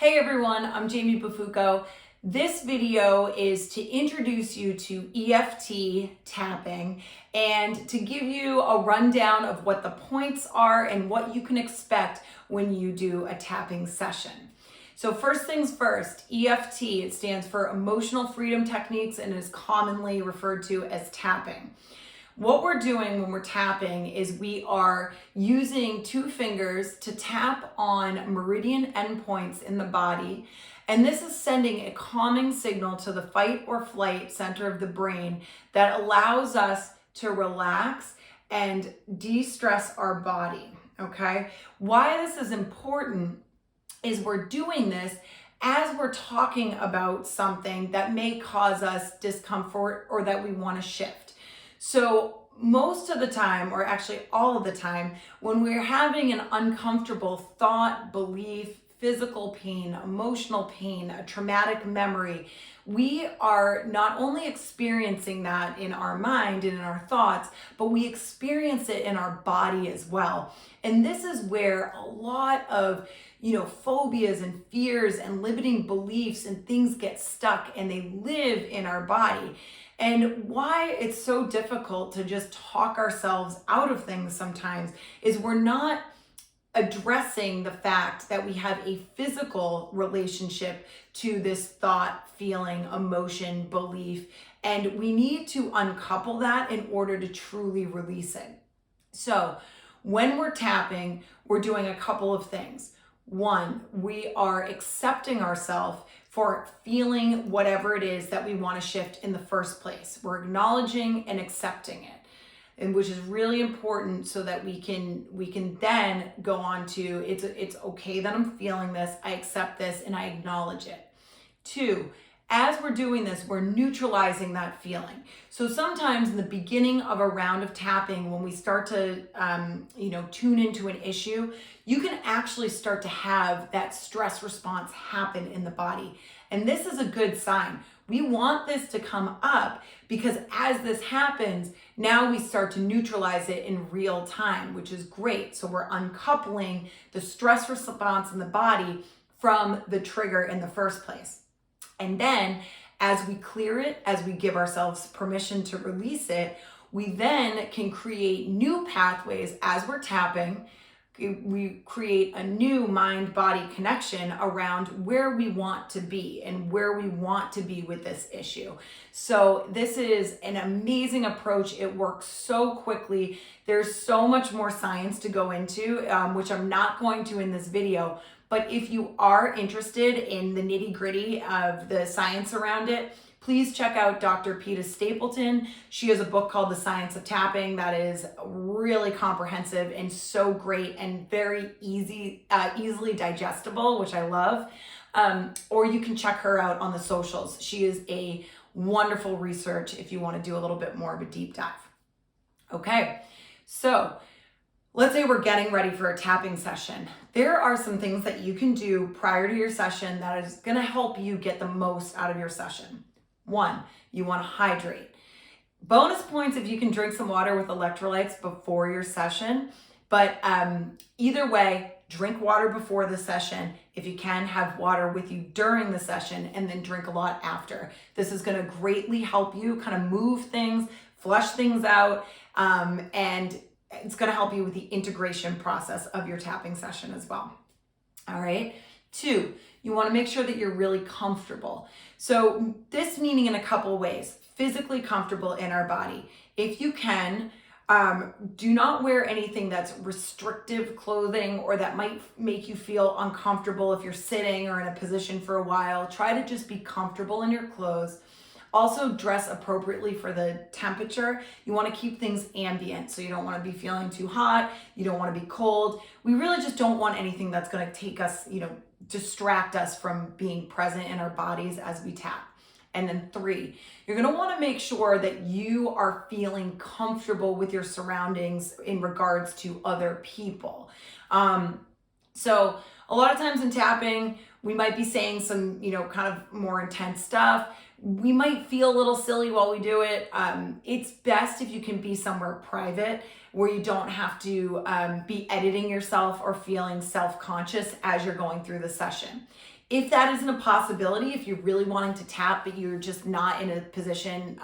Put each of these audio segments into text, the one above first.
Hey everyone, I'm Jamie Bufuco. This video is to introduce you to EFT tapping and to give you a rundown of what the points are and what you can expect when you do a tapping session. So first things first, EFT, it stands for Emotional Freedom Techniques and is commonly referred to as tapping. What we're doing when we're tapping is we are using two fingers to tap on meridian endpoints in the body. And this is sending a calming signal to the fight or flight center of the brain that allows us to relax and de-stress our body, okay? Why this is important is we're doing this as we're talking about something that may cause us discomfort or that we want to shift. So most of the time, or actually all of the time, when we're having an uncomfortable thought, belief, physical pain, emotional pain, a traumatic memory, we are not only experiencing that in our mind and in our thoughts, but we experience it in our body as well. And this is where a lot of phobias and fears and limiting beliefs and things get stuck and they live in our body. And why it's so difficult to just talk ourselves out of things sometimes is we're not addressing the fact that we have a physical relationship to this thought, feeling, emotion, belief, and we need to uncouple that in order to truly release it. So when we're tapping, we're doing a couple of things. One, we are accepting ourselves for feeling whatever it is that we want to shift in the first place. We're acknowledging and accepting it, and which is really important so that we can then go on to it's okay that I'm feeling this, I accept this, and I acknowledge it. Two, as we're doing this, we're neutralizing that feeling. So sometimes in the beginning of a round of tapping, when we start to tune into an issue, you can actually start to have that stress response happen in the body. And this is a good sign. We want this to come up because as this happens, now we start to neutralize it in real time, which is great. So we're uncoupling the stress response in the body from the trigger in the first place. And then as we clear it, as we give ourselves permission to release it, we then can create new pathways as we're tapping. We create a new mind-body connection around where we want to be and where we want to be with this issue. So this is an amazing approach. It works so quickly. There's so much more science to go into, which I'm not going to in this video. But if you are interested in the nitty-gritty of the science around it, please check out Dr. Peta Stapleton. She has a book called The Science of Tapping that is really comprehensive and so great and very easily digestible, which I love. Or you can check her out on the socials. She is a wonderful research if you want to do a little bit more of a deep dive. Okay, so let's say we're getting ready for a tapping session. There are some things that you can do prior to your session that is going to help you get the most out of your session. One, you want to hydrate. Bonus points if you can drink some water with electrolytes before your session, but either way, drink water before the session. If you can, have water with you during the session and then drink a lot after. This is going to greatly help you kind of move things, flush things out, and it's going to help you with the integration process of your tapping session as well. All right. Two, you want to make sure that you're really comfortable. So this meaning in a couple ways, physically comfortable in our body. If you can, do not wear anything that's restrictive clothing or that might make you feel uncomfortable if you're sitting or in a position for a while. Try to just be comfortable in your clothes. Also dress appropriately for the temperature. You want to keep things ambient, so you don't want to be feeling too hot, you don't want to be cold. We really just don't want anything that's going to take us, distract us from being present in our bodies as we tap. And then three, you're going to want to make sure that you are feeling comfortable with your surroundings in regards to other people. So a lot of times in tapping, We might be saying some, kind of more intense stuff. We might feel a little silly while we do it. It's best if you can be somewhere private where you don't have to be editing yourself or feeling self-conscious as you're going through the session. If that isn't a possibility, if you're really wanting to tap, but you're just not in a position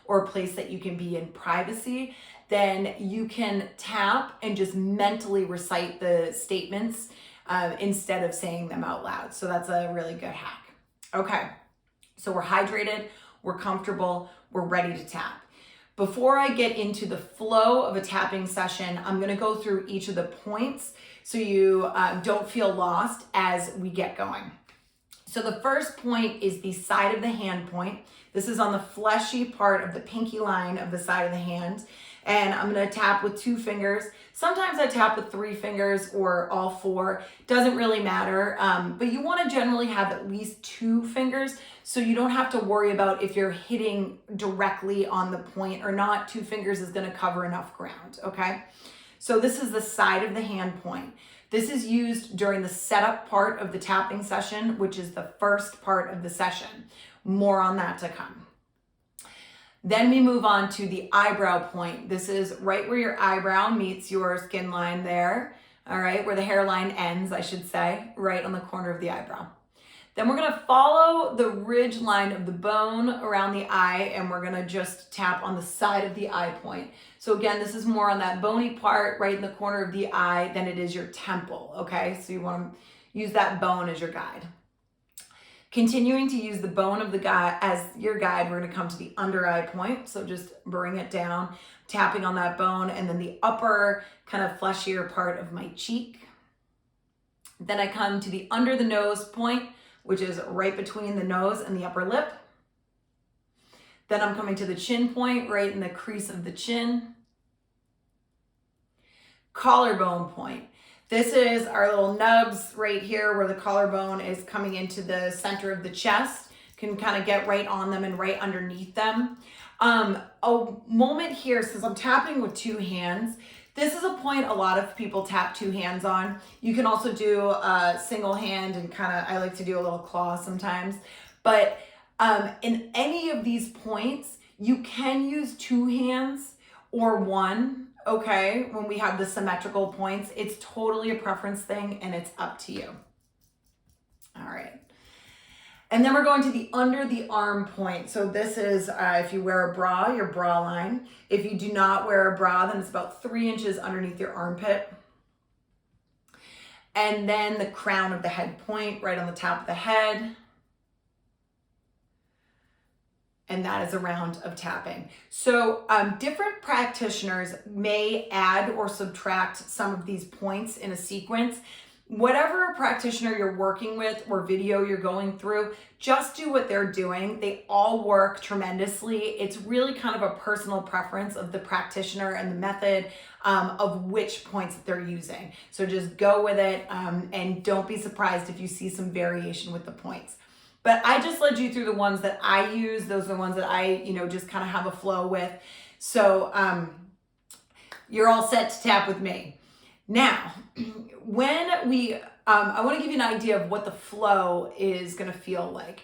or a place that you can be in privacy, then you can tap and just mentally recite the statements instead of saying them out loud. So that's a really good hack. Okay, so we're hydrated, we're comfortable, we're ready to tap. Before I get into the flow of a tapping session, I'm gonna go through each of the points so you don't feel lost as we get going. So the first point is the side of the hand point. This is on the fleshy part of the pinky line of the side of the hand. And I'm gonna tap with 2 fingers. Sometimes I tap with 3 fingers or all 4. Doesn't really matter, but you wanna generally have at least 2 fingers so you don't have to worry about if you're hitting directly on the point or not. 2 fingers is gonna cover enough ground, okay? So this is the side of the hand point. This is used during the setup part of the tapping session, which is the first part of the session. More on that to come. Then we move on to the eyebrow point. This is right where your eyebrow meets your skin line there, all right, where the hairline ends, I should say, right on the corner of the eyebrow. Then we're gonna follow the ridge line of the bone around the eye, and we're gonna just tap on the side of the eye point. So again, this is more on that bony part right in the corner of the eye than it is your temple, okay? So you wanna use that bone as your guide. Continuing to use the bone of the guide as your guide, we're gonna come to the under eye point. So just bring it down, tapping on that bone, and then the upper kind of fleshier part of my cheek. Then I come to the under the nose point, which is right between the nose and the upper lip. Then I'm coming to the chin point, right in the crease of the chin. Collarbone point. This is our little nubs right here where the collarbone is coming into the center of the chest. Can kind of get right on them and right underneath them. A moment here, since I'm tapping with 2 hands, this is a point a lot of people tap 2 hands on. You can also do a single hand and I like to do a little claw sometimes. But in any of these points, you can use 2 hands or 1, okay? When we have the symmetrical points, it's totally a preference thing and it's up to you. All right. And then we're going to the under the arm point. So this is if you wear a bra, your bra line. If you do not wear a bra, then it's about 3 inches underneath your armpit. And then the crown of the head point right on the top of the head. And that is a round of tapping. So different practitioners may add or subtract some of these points in a sequence. Whatever practitioner you're working with or video you're going through, just do what they're doing. They all work tremendously. It's really kind of a personal preference of the practitioner and the method of which points that they're using. So just go with it and don't be surprised if you see some variation with the points. But I just led you through the ones that I use. Those are the ones that I, just kind of have a flow with. So you're all set to tap with me. Now, when I want to give you an idea of what the flow is going to feel like.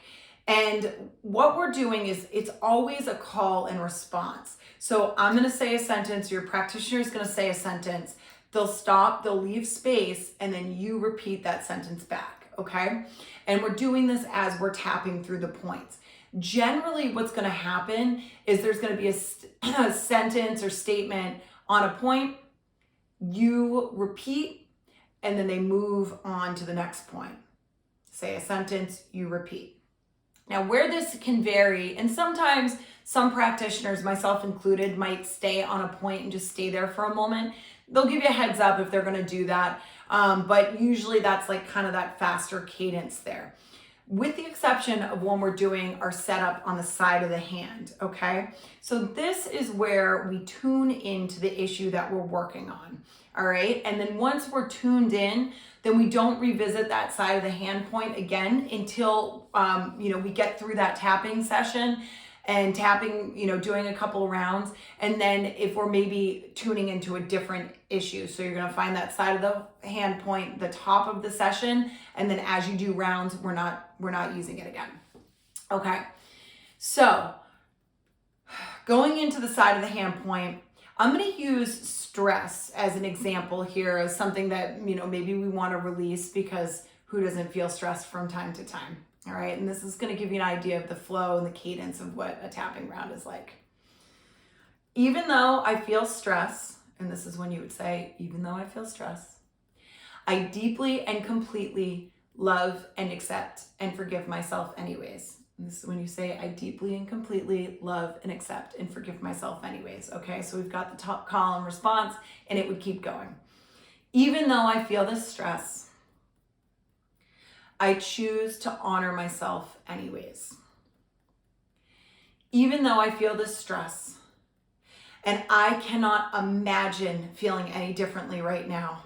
And what we're doing is it's always a call and response. So I'm going to say a sentence, your practitioner is going to say a sentence. They'll stop, they'll leave space, and then you repeat that sentence back, okay? And we're doing this as we're tapping through the points. Generally, what's going to happen is there's going to be a sentence or statement on a point, you repeat, and then they move on to the next point. Say a sentence, you repeat. Now, where this can vary, and sometimes some practitioners, myself included, might stay on a point and just stay there for a moment. They'll give you a heads up if they're going to do that, but usually that's like kind of that faster cadence there. With the exception of when we're doing our setup on the side of the hand, okay? So this is where we tune into the issue that we're working on, all right? And then once we're tuned in, then we don't revisit that side of the hand point again until, we get through that tapping session. and tapping, doing a couple rounds. And then if we're maybe tuning into a different issue, so you're going to find that side of the hand point, the top of the session. And then as you do rounds, we're not using it again. Okay. So going into the side of the hand point, I'm going to use stress as an example here, as something that, maybe we want to release, because who doesn't feel stressed from time to time? All right. And this is going to give you an idea of the flow and the cadence of what a tapping round is like. Even though I feel stress, and this is when you would say, even though I feel stress, I deeply and completely love and accept and forgive myself anyways. And this is when you say, I deeply and completely love and accept and forgive myself anyways. Okay, so we've got the top column response, and it would keep going. Even though I feel this stress, I choose to honor myself anyways. Even though I feel this stress, and I cannot imagine feeling any differently right now,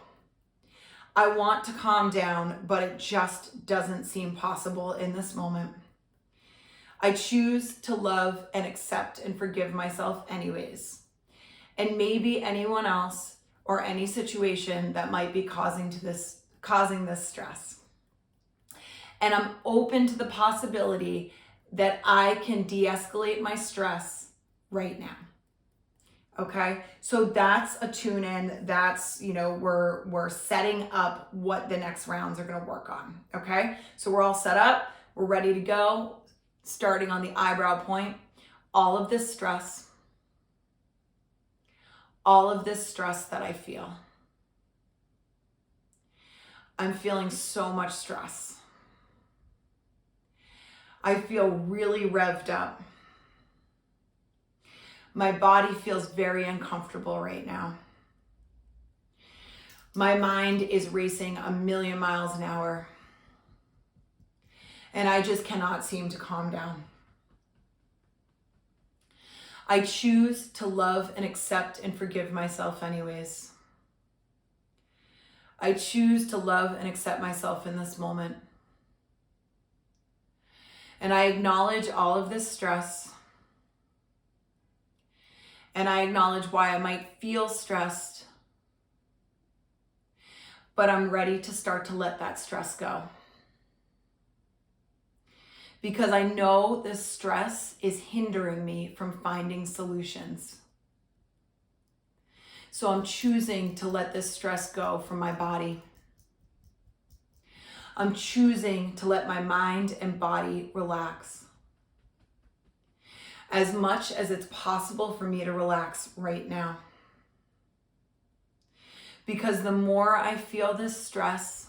I want to calm down, but it just doesn't seem possible in this moment. I choose to love and accept and forgive myself anyways. And maybe anyone else or any situation that might be causing this stress. And I'm open to the possibility that I can de-escalate my stress right now. Okay, so that's a tune in. That's, we're setting up what the next rounds are going to work on. Okay, so we're all set up. We're ready to go. Starting on the eyebrow point, all of this stress that I feel. I'm feeling so much stress. I feel really revved up. My body feels very uncomfortable right now. My mind is racing 1,000,000 miles an hour. And I just cannot seem to calm down. I choose to love and accept and forgive myself anyways. I choose to love and accept myself in this moment. And I acknowledge all of this stress. And I acknowledge why I might feel stressed. But I'm ready to start to let that stress go. Because I know this stress is hindering me from finding solutions. So I'm choosing to let this stress go from my body. I'm choosing to let my mind and body relax. As much as it's possible for me to relax right now. Because the more I feel this stress,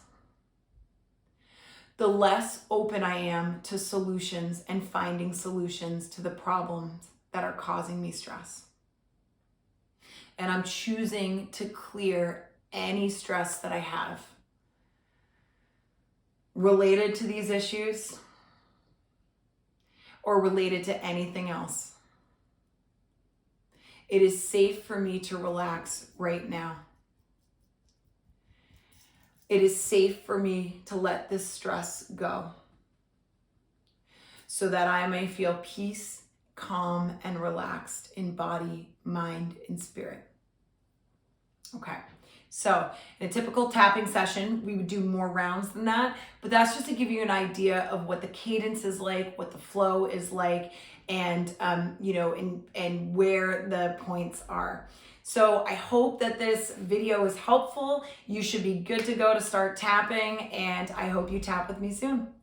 the less open I am to solutions and finding solutions to the problems that are causing me stress. And I'm choosing to clear any stress that I have related to these issues or related to anything else. It is safe for me to relax right now. It is safe for me to let this stress go so that I may feel peace, calm, and relaxed in body, mind, and spirit. Okay, so in a typical tapping session, we would do more rounds than that, but that's just to give you an idea of what the cadence is like, what the flow is like, and and where the points are. So I hope that this video is helpful. You should be good to go to start tapping, and I hope you tap with me soon.